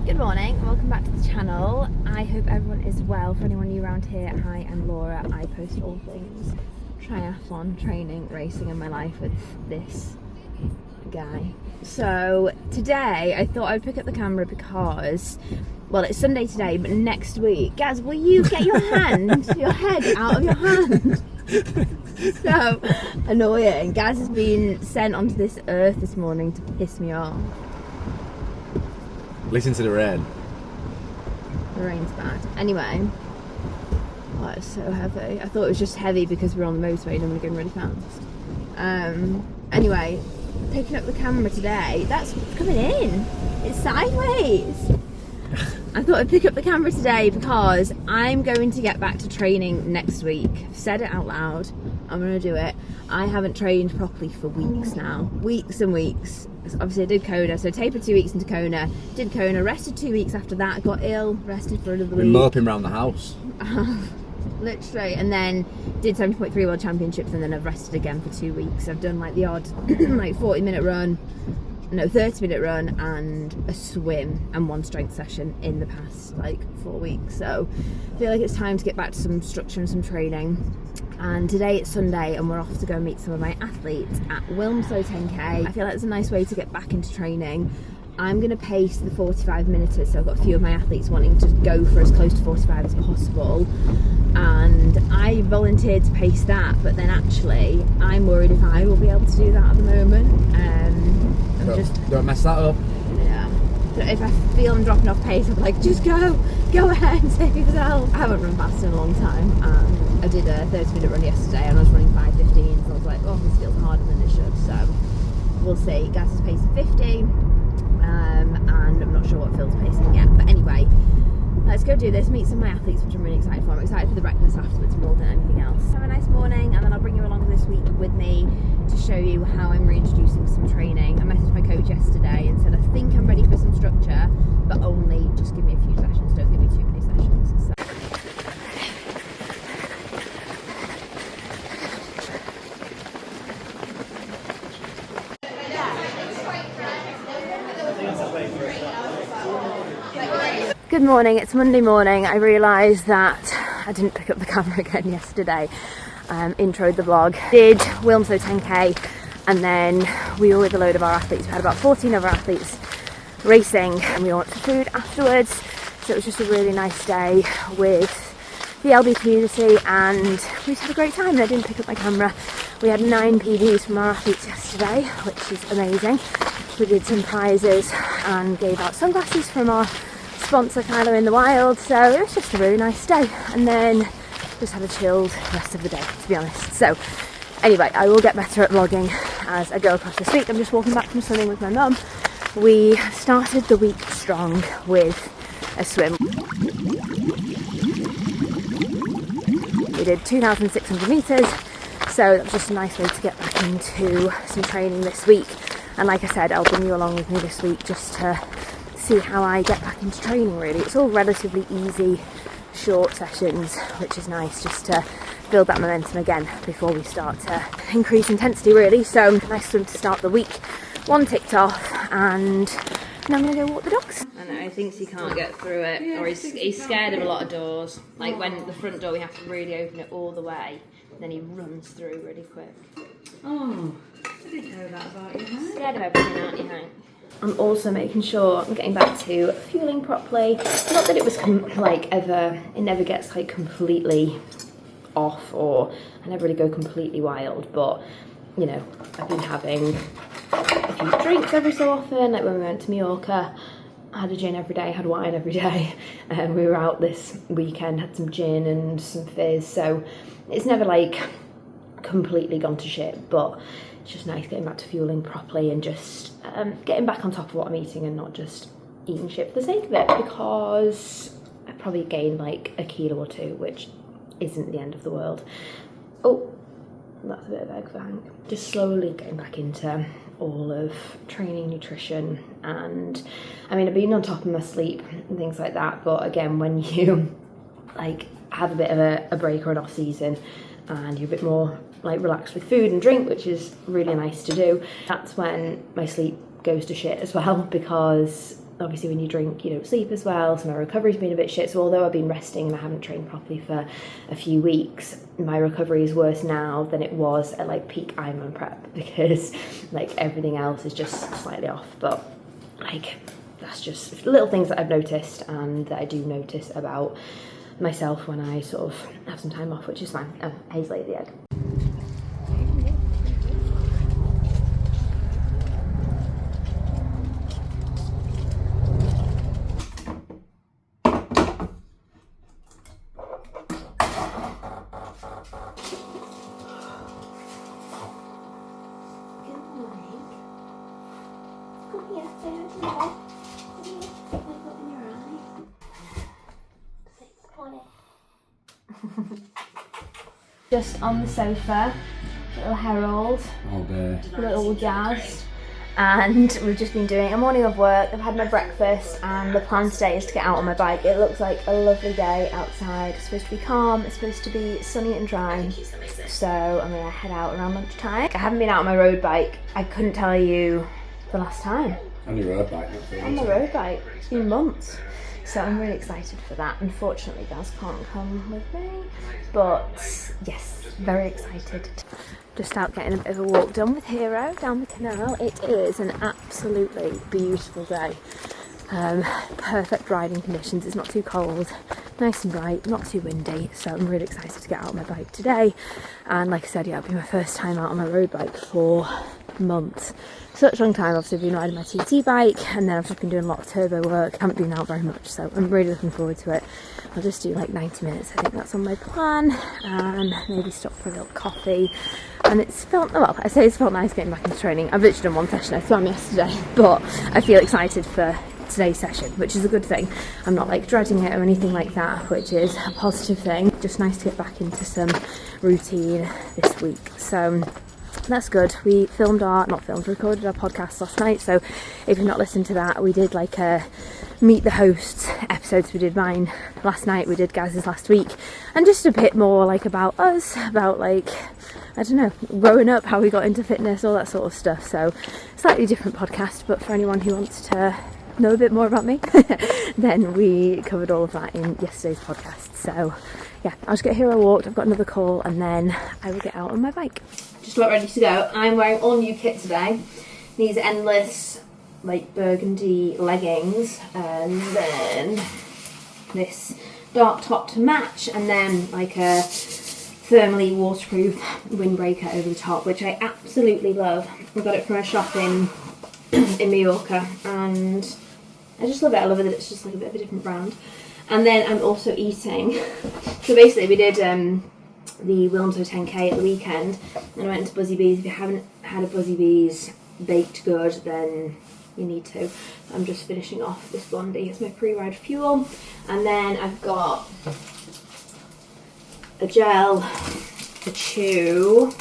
Good morning, welcome back to the channel. I hope everyone is well. For anyone new around here, hi, I'm Laura. I post all things triathlon, training, racing in my life with this guy. So today I thought I'd pick up the camera because, well, it's Sunday today, but next week, Gaz, will you get your your head out of your hand? So annoying. Gaz has been sent onto this earth this morning to piss me off. Listen to the rain. The rain's bad. Anyway, oh, it's so heavy. I thought it was just heavy because we're on the motorway and I'm going really fast. Anyway, picking up the camera today. That's coming in. It's sideways. I thought I'd pick up the camera today because I'm going to get back to training next week. I've said it out loud. I'm going to do it. I haven't trained properly for weeks now. Weeks and weeks. Obviously I did Kona, so tapered 2 weeks into Kona. Did Kona, rested 2 weeks after that. Got ill, rested for another week. We're moping around the house. Literally. And then did 70.3 World Championships, and then I've rested again for 2 weeks. I've done like the odd like 30-minute run and a swim and one strength session in the past like 4 weeks. So I feel like it's time to get back to some structure and some training. And today it's Sunday and we're off to go meet some of my athletes at Wilmslow 10k. I feel like it's a nice way to get back into training. I'm going to pace the 45 minutes, so I've got a few of my athletes wanting to go for as close to 45 as possible, and I volunteered to pace that, but then actually I'm worried if I will be able to do that at the moment. Don't mess that up. Yeah. So if I feel I'm dropping off pace, I'm like, just go ahead and save yourself. I haven't run fast in a long time. I did a 30-minute run yesterday and I was running 5:15, so I was like, oh, this feels harder than it should. So we'll see. Gaz is pacing 50, and I'm not sure what Phil's pacing yet. But anyway, let's go do this, meet some of my athletes, which I'm really excited for. I'm excited for the breakfast afterwards more than anything else. Have a nice morning, and then I'll bring you along this week with me to show you how I'm reintroducing some training. I messaged my coach yesterday and said I think I'm ready for some structure, but only just give me a few sessions, don't give me too many sessions. So. Good morning, it's Monday morning. I realised that I didn't pick up the camera again yesterday. Introed the vlog, did Wilmslow 10k, and then we were with a load of our athletes. We had about 14 of our athletes racing, and we went for food afterwards. So it was just a really nice day with the LB community, and we just had a great time. And I didn't pick up my camera. We had 9 PBs from our athletes yesterday, which is amazing. We did some prizes and gave out sunglasses from our sponsor Kylo in the Wild, so it was just a really nice day, and then just had a chilled rest of the day, to be honest. So anyway, I will get better at vlogging as I go across this week. I'm just walking back from swimming with my mum. We started the week strong with a swim. We did 2,600 metres, so that was just a nice way to get back into some training this week. And like I said, I'll bring you along with me this week just to see how I get back into training. Really, it's all relatively easy, short sessions, which is nice just to build that momentum again before we start to increase intensity really. So nice swim to start the week, one ticked off, and now I'm going to go walk the dogs. I know, he thinks he can't get through it, or he's scared of a lot of doors. Like when the front door, we have to really open it all the way, then he runs through really quick. Oh, I didn't know that about you, huh? Scared of everything, aren't you, Hank? I'm also making sure I'm getting back to fueling properly. Not that it was it never gets like completely off, or I never really go completely wild, but you know, I've been having a few drinks every so often. Like when we went to Mallorca, I had a gin every day, had wine every day, and we were out this weekend, had some gin and some fizz, so it's never like completely gone to shit, but it's just nice getting back to fueling properly and just getting back on top of what I'm eating and not just eating shit for the sake of it, because I probably gained like a kilo or 2, which isn't the end of the world. Oh, that's a bit of egg for Hank. Just slowly getting back into all of training, nutrition, and I mean, I've been on top of my sleep and things like that, but again, when you like have a bit of a break or an off season and you're a bit more like relaxed with food and drink, which is really nice to do, that's when my sleep goes to shit as well, because obviously when you drink, you don't sleep as well, so my recovery's been a bit shit. So although I've been resting and I haven't trained properly for a few weeks, my recovery is worse now than it was at like peak Ironman prep, because like everything else is just slightly off. But like that's just little things that I've noticed and that I do notice about myself when I sort of have some time off, which is fine. Oh, Hayes laid the egg. Just on the sofa, little Harold, All day. little Jazz, and we've just been doing a morning of work. I've had my breakfast and the plan today is to get out on my bike. It looks like a lovely day outside. It's supposed to be calm, it's supposed to be sunny and dry, so I'm going to head out around lunchtime. I haven't been out on my road bike. I couldn't tell you the last time. On your road bike. On my road bike, it's been months. So I'm really excited for that. Unfortunately, Gaz can't come with me, but yes, very excited. Just out getting a bit of a walk done with Hero down the canal. It is an absolutely beautiful day. Perfect riding conditions. It's not too cold, nice and bright, not too windy. So I'm really excited to get out on my bike today. And like I said, yeah, it'll be my first time out on my road bike for months. Such a long time. Obviously I've been riding my TT bike and then I've just been doing a lot of turbo work. Haven't been out very much, so I'm really looking forward to it. I'll just do like 90 minutes, I think that's on my plan, and maybe stop for a little coffee. And it's felt, well, I say it's felt nice getting back into training. I've literally done one session, I swam yesterday, but I feel excited for today's session, which is a good thing. I'm not like dreading it or anything like that, which is a positive thing. Just nice to get back into some routine this week. So that's good. We recorded our podcast last night, so if you've not listened to that, we did like a meet the hosts episodes. We did mine last night, we did Gaz's last week, and just a bit more like about us, about like, I don't know, growing up, how we got into fitness, all that sort of stuff. So slightly different podcast, but for anyone who wants to know a bit more about me, then we covered all of that in yesterday's podcast. So yeah, I'll just get Hero walked, I've got another call, and then I will get out on my bike. Just about ready to go. I'm wearing all new kit today. These endless like burgundy leggings, and then this dark top to match, and then like a thermally waterproof windbreaker over the top, which I absolutely love. I got it from a shop in Mallorca, and I just love it. I love it that it's just like a bit of a different brand. And then I'm also eating. So basically we did the Wilmslow 10k at the weekend, and I went to Buzzy Bees. If you haven't had a Buzzy Bees baked good, then you need to. I'm just finishing off this blondie. It's my pre-ride fuel. And then I've got a gel, a chew,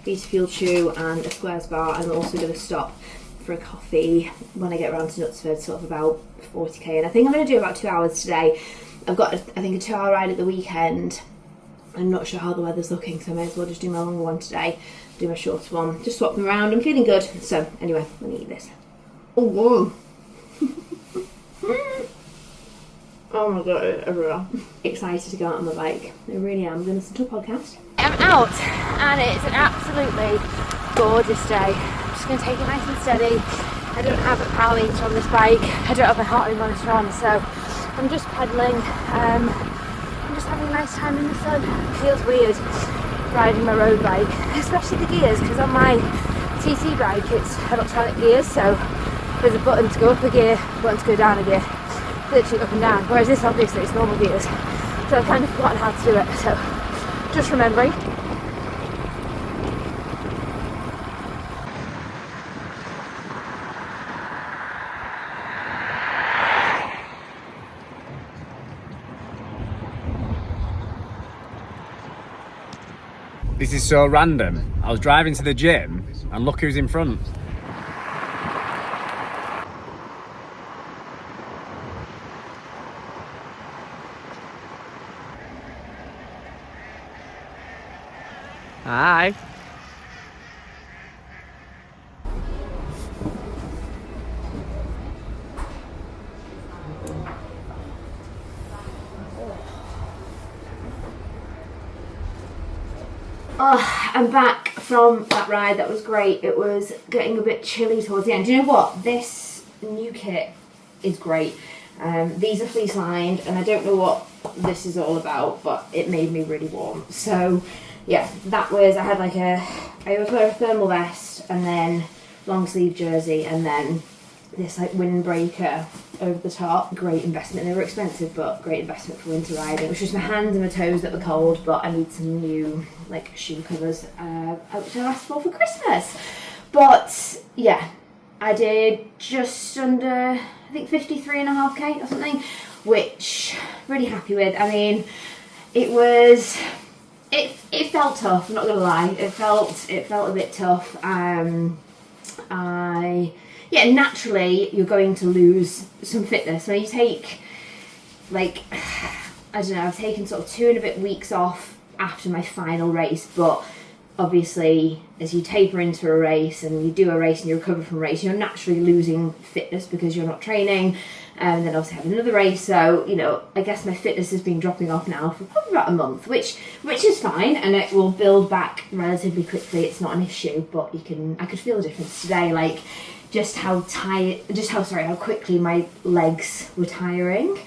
Vita Fuel chew, and a Squares bar. I'm also going to stop for a coffee when I get around to Knutsford, sort of about 40k. And I think I'm going to do about 2 hours today. I've got, I think, a 2 hour ride at the weekend. I'm not sure how the weather's looking, so I may as well just do my longer one today, do my shorter one, just swap them around. I'm feeling good. So anyway, let me eat this. Oh, whoa. Oh my god, it's everywhere. Excited to go out on my bike. I really am. I'm going to listen to a podcast. I'm out, and it's an absolutely gorgeous day. I'm just going to take it nice and steady. I don't have a power meter on this bike. I don't have a heart rate monitor on, so I'm just pedalling. I'm just having a nice time in the sun. It feels weird riding my road bike, especially the gears, because on my TT bike it's electronic gears, so there's a button to go up a gear, a button to go down a gear, literally up and down, whereas this obviously is normal gears, so I've kind of forgotten how to do it, so just remembering. This is so random. I was driving to the gym and look who's in front. Hi. Oh, I'm back from that ride. That was great. It was getting a bit chilly towards the end. Do you know what? This new kit is great. These are fleece lined, and I don't know what this is all about, but it made me really warm. So yeah, that was, I always wear a thermal vest and then long sleeve jersey and then this like windbreaker over the top. Great investment. They were expensive, but great investment for winter riding. It was just my hands and my toes that were cold, but I need some new like shoe covers, which I asked for Christmas. But yeah, I did just under, I think 53.5k or something, which really happy with. I mean, it felt tough, I'm not gonna lie. It felt a bit tough. Naturally you're going to lose some fitness. So you take like, I don't know, I've taken sort of 2 and a bit weeks off after my final race, but obviously as you taper into a race and you do a race and you recover from a race, you're naturally losing fitness because you're not training, and then obviously have another race. So, you know, I guess my fitness has been dropping off now for probably about a month, which is fine, and it will build back relatively quickly. It's not an issue, but I could feel the difference today, like just how quickly my legs were tiring.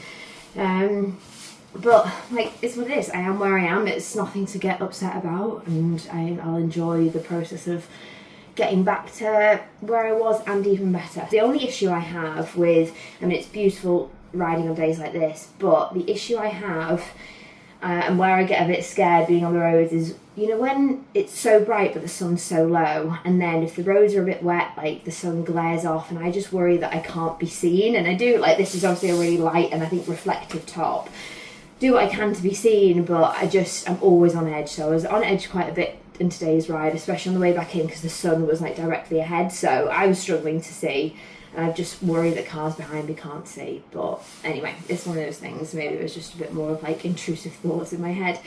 But like, it's what it is. I am where I am. It's nothing to get upset about, and I'll enjoy the process of getting back to where I was and even better. The only issue I have with, I mean, it's beautiful riding on days like this, but the issue I have and where I get a bit scared being on the roads is, you know, when it's so bright but the sun's so low, and then if the roads are a bit wet, like the sun glares off, and I just worry that I can't be seen. And I do, like, this is obviously a really light and I think reflective top. Do what I can to be seen, but I'm always on edge. So I was on edge quite a bit in today's ride, especially on the way back in, because the sun was like directly ahead, so I was struggling to see, and I just worry that cars behind me can't see. But anyway, it's one of those things. Maybe it was just a bit more of like intrusive thoughts in my head.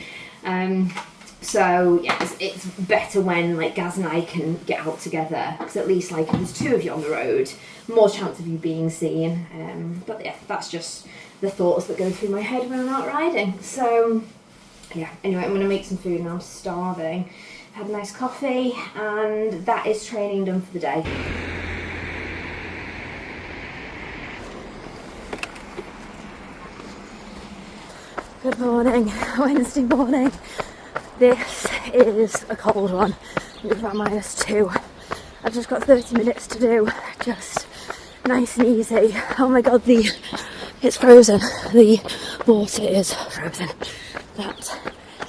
So yeah, it's better when like Gaz and I can get out together, because at least like if there's 2 of you on the road, more chance of you being seen. But yeah, that's just the thoughts that go through my head when I'm out riding. So yeah, anyway, I'm gonna make some food now. I'm starving. Had a nice coffee, and that is training done for the day. Good morning, Wednesday morning. This is a cold one. It's about -2. I've just got 30 minutes to do, just nice and easy. Oh my god, it's frozen. The water is frozen. That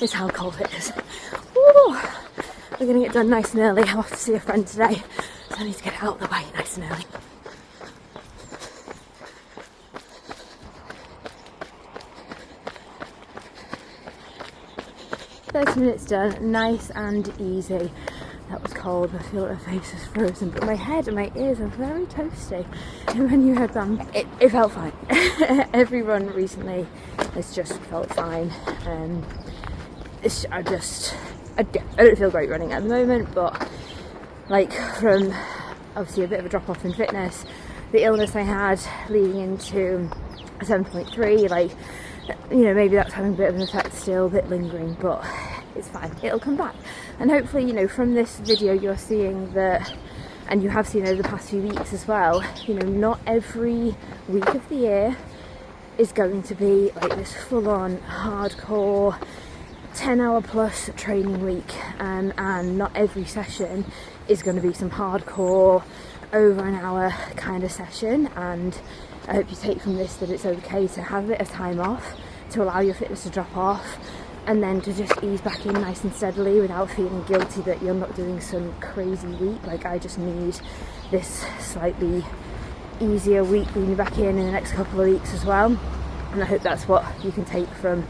is how cold it is. Woo! We're gonna get done nice and early. I'm off to see a friend today, so I need to get out of the way nice and early. Minutes done, nice and easy. That was cold. I feel like my face is frozen, but my head and my ears are very toasty. And my new headband, it felt fine. Every run recently has just felt fine. I don't feel great running at the moment, but like from obviously a bit of a drop off in fitness, the illness I had leading into a 7.3, like, you know, maybe that's having a bit of an effect still, a bit lingering, but it's fine, it'll come back. And hopefully, you know, from this video you're seeing that, and you have seen over the past few weeks as well, you know, not every week of the year is going to be like this full-on hardcore 10-hour plus training week, and not every session is going to be some hardcore over an hour kind of session. And I hope you take from this that it's okay to have a bit of time off, to allow your fitness to drop off, and then to just ease back in nice and steadily without feeling guilty that you're not doing some crazy week. Like, I just need this slightly easier week bringing back in the next couple of weeks as well. And I hope that's what you can take from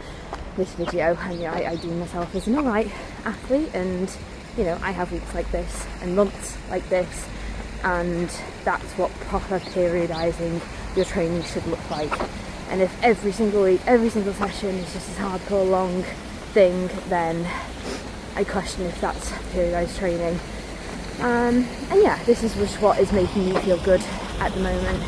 this video. And yeah, I do myself as an alright athlete, and you know, I have weeks like this and months like this, and that's what proper periodising your training should look like. And if every single week, every single session is just this hardcore long thing, then I question if that's periodised training. And yeah, this is just what is making me feel good at the moment,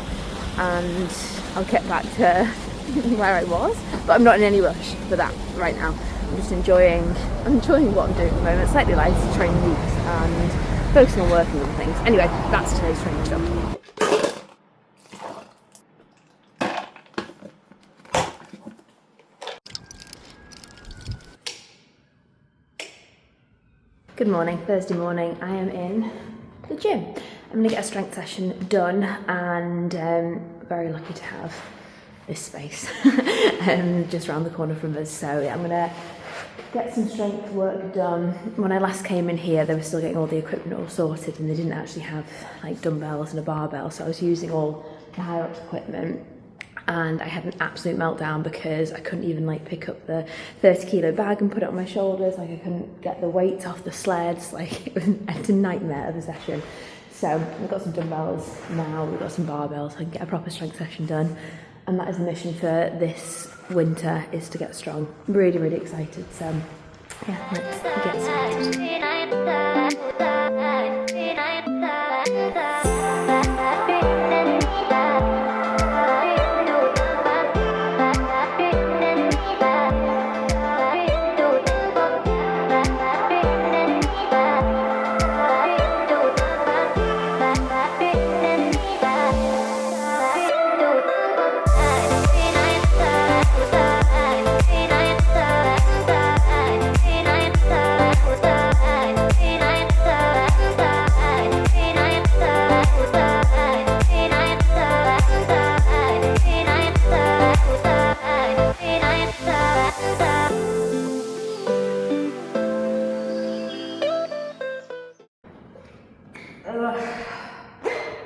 and I'll get back to where I was, but I'm not in any rush for that right now. I'm just enjoying what I'm doing at the moment. Slightly lighter training weeks and focusing on working on things. Anyway, that's today's training done. Good morning, Thursday morning. I am in the gym. I'm gonna get a strength session done, and very lucky to have this space just around the corner from us. So yeah, I'm gonna get some strength work done. When I last came in here, they were still getting all the equipment all sorted, and they didn't actually have like dumbbells and a barbell, so I was using all the Hyrox equipment. And I had an absolute meltdown because I couldn't even like pick up the 30 kilo bag and put it on my shoulders. Like I couldn't get the weights off the sleds. Like it's a nightmare of a session. So we've got some dumbbells now, we've got some barbells, so I can get a proper strength session done. And that is the mission for this winter, is to get strong. I'm really, really excited. So yeah, let's get started.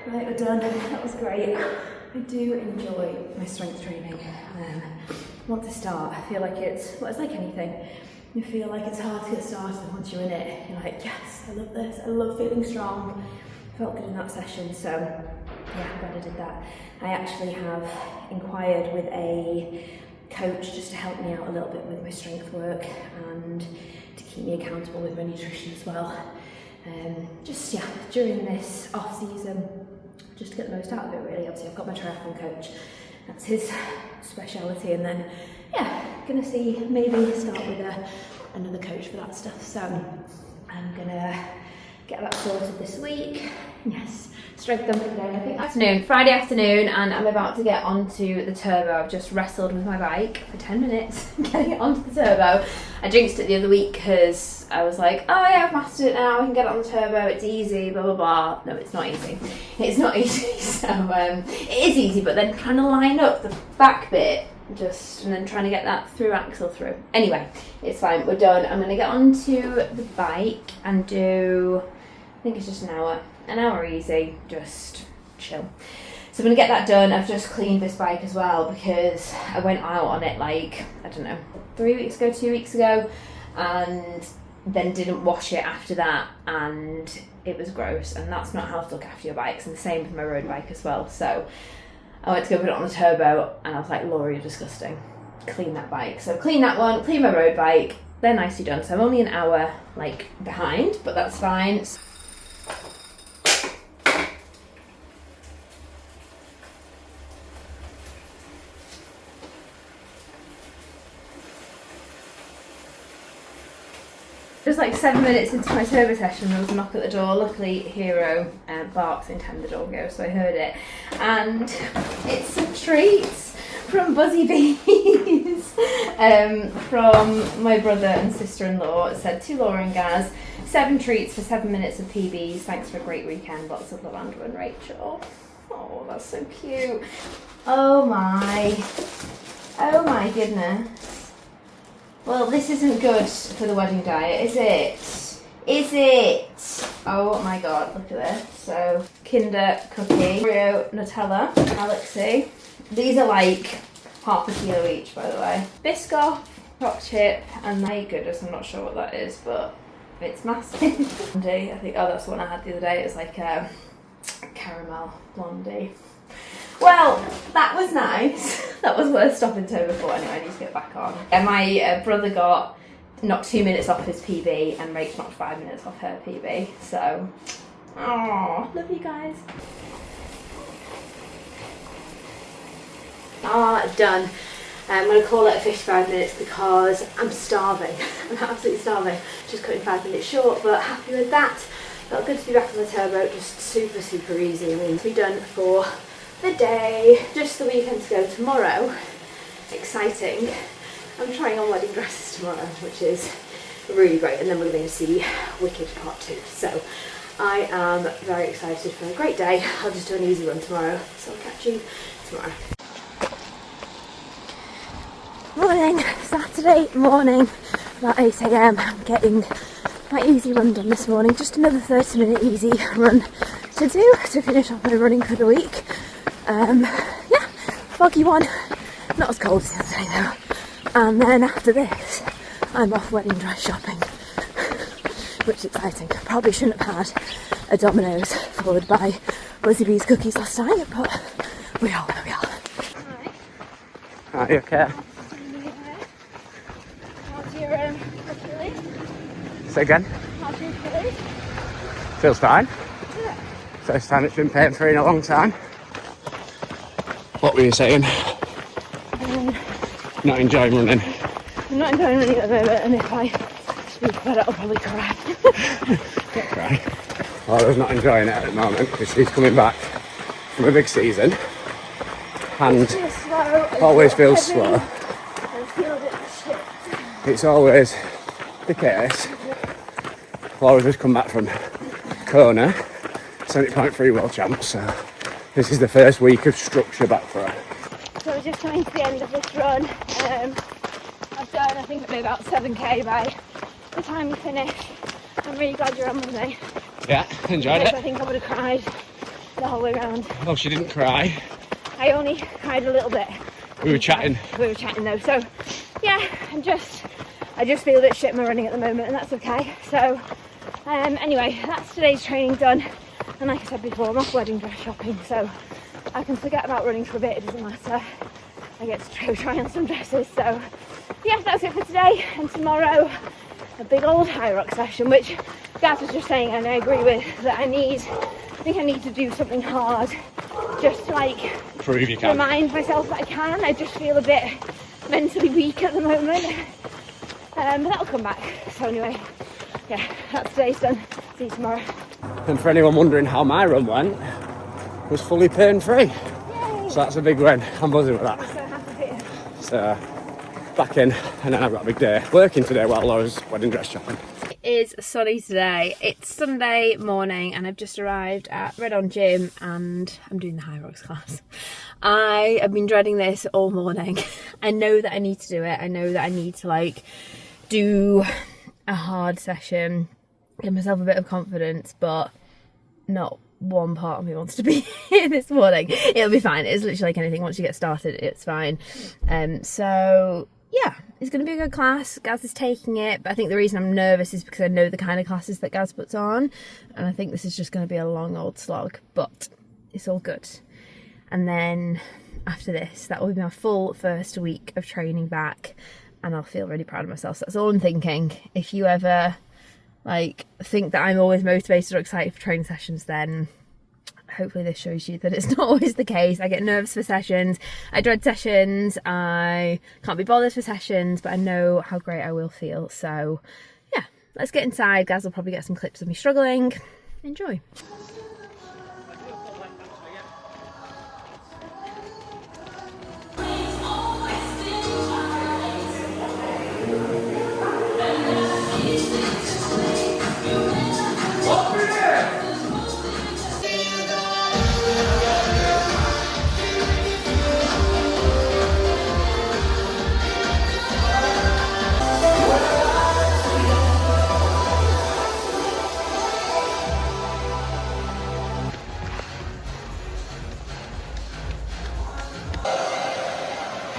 Right, we're done. That was great. I do enjoy my strength training. I want to start. I feel like it's like anything. You feel like it's hard to get started, and once you're in it, you're like, yes, I love this. I love feeling strong. Felt good in that session, so yeah, I'm glad I did that. I actually have inquired with a coach just to help me out a little bit with my strength work and to keep me accountable with my nutrition as well. Just yeah, during this off season, just to get the most out of it really. Obviously I've got my triathlon coach, that's his speciality, and then yeah, gonna see, maybe start with another coach for that stuff. So I'm gonna get that sorted this week. Yes, strength done for today. I think Friday afternoon, and I'm about to get onto the turbo. I've just wrestled with my bike for 10 minutes, getting it onto the turbo. I jinxed it the other week because I was like, oh yeah, I've mastered it now, I can get it on the turbo, it's easy, blah blah blah. No, it's not easy. It's not easy. So it is easy, but then trying to line up the back bit, and then trying to get that through axle through. Anyway, it's fine, we're done. I'm gonna get onto the bike and do, I think it's just an hour easy, just chill. So I'm gonna get that done. I've just cleaned this bike as well because I went out on it like, I don't know, 2 weeks ago, and then didn't wash it after that, and it was gross, and that's not how to look after your bikes. And the same with my road bike as well. So I went to go put it on the turbo, and I was like, Laura, you're disgusting. Clean that bike. So clean that one, clean my road bike, they're nicely done. So I'm only an hour like behind, but that's fine. Just like 7 minutes into my turbo session, there was a knock at the door. Luckily, Hero barks anytime the door goes, so I heard it. And it's some treats from Buzzy Bees from my brother and sister-in-law. It said, to Laura and Gaz, 7 treats for 7 minutes of PBs. Thanks for a great weekend. Lots of love, Andrew and Rachel. Oh, that's so cute. Oh my goodness. Well, this isn't good for the wedding diet, is it? Is it? Oh my god, look at this. So, Kinder cookie, Oreo, Nutella, Galaxy. These are like half a kilo each, by the way. Biscoff, rock chip, and my goodness, I'm not sure what that is, but it's massive. Blondie, I think, oh, that's the one I had the other day. It's like a caramel blondie. Well, that was nice. That was worth stopping to before. Anyway, I need to get back on. And my brother knocked 2 minutes off his PB, and Rach knocked 5 minutes off her PB. So, oh, love you guys. Done. I'm going to call it 55 minutes because I'm starving. I'm absolutely starving. Just cutting 5 minutes short, but happy with that. Felt good to be back on the turbo, just super, super easy. I mean, to be done for the day. Just the weekend to go tomorrow. Exciting. I'm trying on wedding dresses tomorrow, which is really great. And then we're going to see Wicked Part 2. So I am very excited for a great day. I'll just do an easy run tomorrow. So I'll catch you tomorrow. Morning, Saturday morning, about 8 AM. I'm getting my easy run done this morning. Just another 30-minute easy run to do to finish off my running for the week. Yeah, foggy one, not as cold as the other day though. And then after this, I'm off wedding dress shopping, which is exciting. Probably shouldn't have had a Domino's followed by Lizzie B's cookies last night, but we are where we are. Are you okay? How's your Achilles? Say again? How's your Achilles? Feels fine. First time it's been pain free in a long time. What were you saying? Not enjoying running. I'm not enjoying running at the moment, and if I speak about it, I'll probably cry. Don't cry. Laura's not enjoying it at the moment because she's coming back from a big season and always feels slow. I feel a bit shit. It's always the case. Laura's just come back from Kona, 70.3 world champs, so this is the first week of structure back for her. So we're just coming to the end of this run. I've done, I think, maybe about 7k by the time we finish. I'm really glad you're on with me. Yeah, enjoyed it. I think I would have cried the whole way around. Oh, she didn't cry. I only cried a little bit. We were chatting. We were chatting though, so yeah, I just feel a bit shit in my running at the moment, and that's okay. So anyway, that's today's training done, and like I said before, I'm off wedding dress shopping, so I can forget about running for a bit. It doesn't matter. I get to try on some dresses. So yeah, that's it for today, and tomorrow a big old Hyrox session, which Gaz was just saying, and I agree with, that I think I need to do something hard just to like Prove you can. remind myself that I can. I just feel a bit mentally weak at the moment, but that'll come back. So anyway, yeah, that's today's done. See you tomorrow. And for anyone wondering how my run went, it was fully pain free. So that's a big win. I'm buzzing with that. I'm so happy. So back in, and then I've got a big day working today while Laura's wedding dress shopping. It is sunny today. It's Sunday morning and I've just arrived at Red On Gym and I'm doing the Hyrox class. I have been dreading this all morning. I know that I need to do it. I know that I need to like do a hard session, give myself a bit of confidence, but not one part of me wants to be here this morning. It'll be fine. It's literally like anything. Once you get started, it's fine. So yeah, it's going to be a good class. Gaz is taking it, but I think the reason I'm nervous is because I know the kind of classes that Gaz puts on, and I think this is just going to be a long old slog, but it's all good. And then after this, that will be my full first week of training back, and I'll feel really proud of myself. So that's all I'm thinking. If you ever like think that I'm always motivated or excited for training sessions, then hopefully this shows you that it's not always the case. I get nervous for sessions, I dread sessions, I can't be bothered for sessions, but I know how great I will feel. So yeah, let's get inside. Gaz will probably get some clips of me struggling. Enjoy.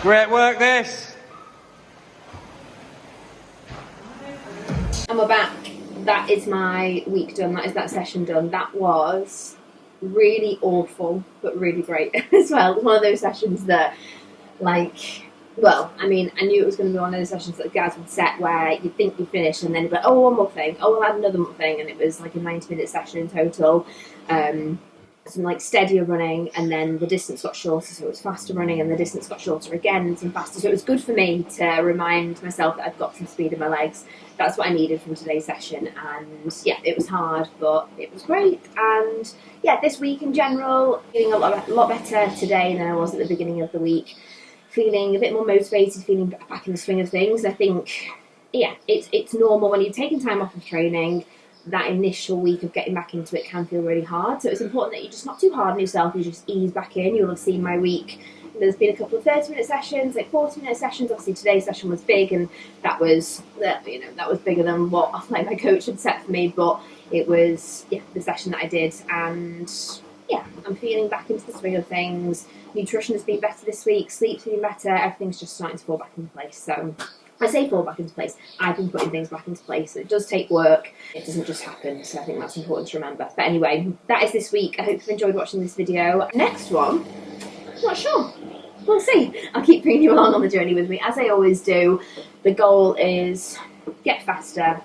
Great work this. And we're back. That is my week done. That is that session done. That was really awful, but really great as well. It was one of those sessions that, like, well, I mean, I knew it was going to be one of those sessions that Gaz would set where you'd think you finished and then you'd be like, oh, one more thing. Oh, we'll add another more thing. And it was like a 90-minute session in total. some like steadier running, and then the distance got shorter, so it was faster running, and the distance got shorter again and some faster. So it was good for me to remind myself that I've got some speed in my legs. That's what I needed from today's session, and yeah, it was hard, but it was great. And yeah, this week in general, feeling a lot better today than I was at the beginning of the week. Feeling a bit more motivated, feeling back in the swing of things. I think, yeah, it's normal when you're taking time off of training. That initial week of getting back into it can feel really hard. So it's important that you're just not too hard on yourself. You just ease back in. You'll have seen my week. There's been a couple of 30-minute sessions, like 40-minute sessions. Obviously today's session was big, and that was bigger than what like my coach had set for me. But it was the session that I did, and yeah, I'm feeling back into the swing of things. Nutrition has been better this week. Sleep's been better. Everything's just starting to fall back into place. So I say fall back into place. I've been putting things back into place. It does take work. It doesn't just happen. So I think that's important to remember. But anyway, that is this week. I hope you've enjoyed watching this video. Next one, I'm not sure. We'll see. I'll keep bringing you along on the journey with me, as I always do. The goal is get faster,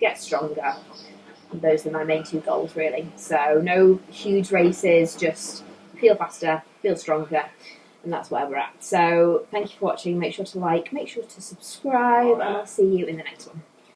get stronger. And those are my main two goals, really. So no huge races, just feel faster, feel stronger. And that's where we're at. So thank you for watching. Make sure to like, make sure to subscribe, and I'll see you in the next one.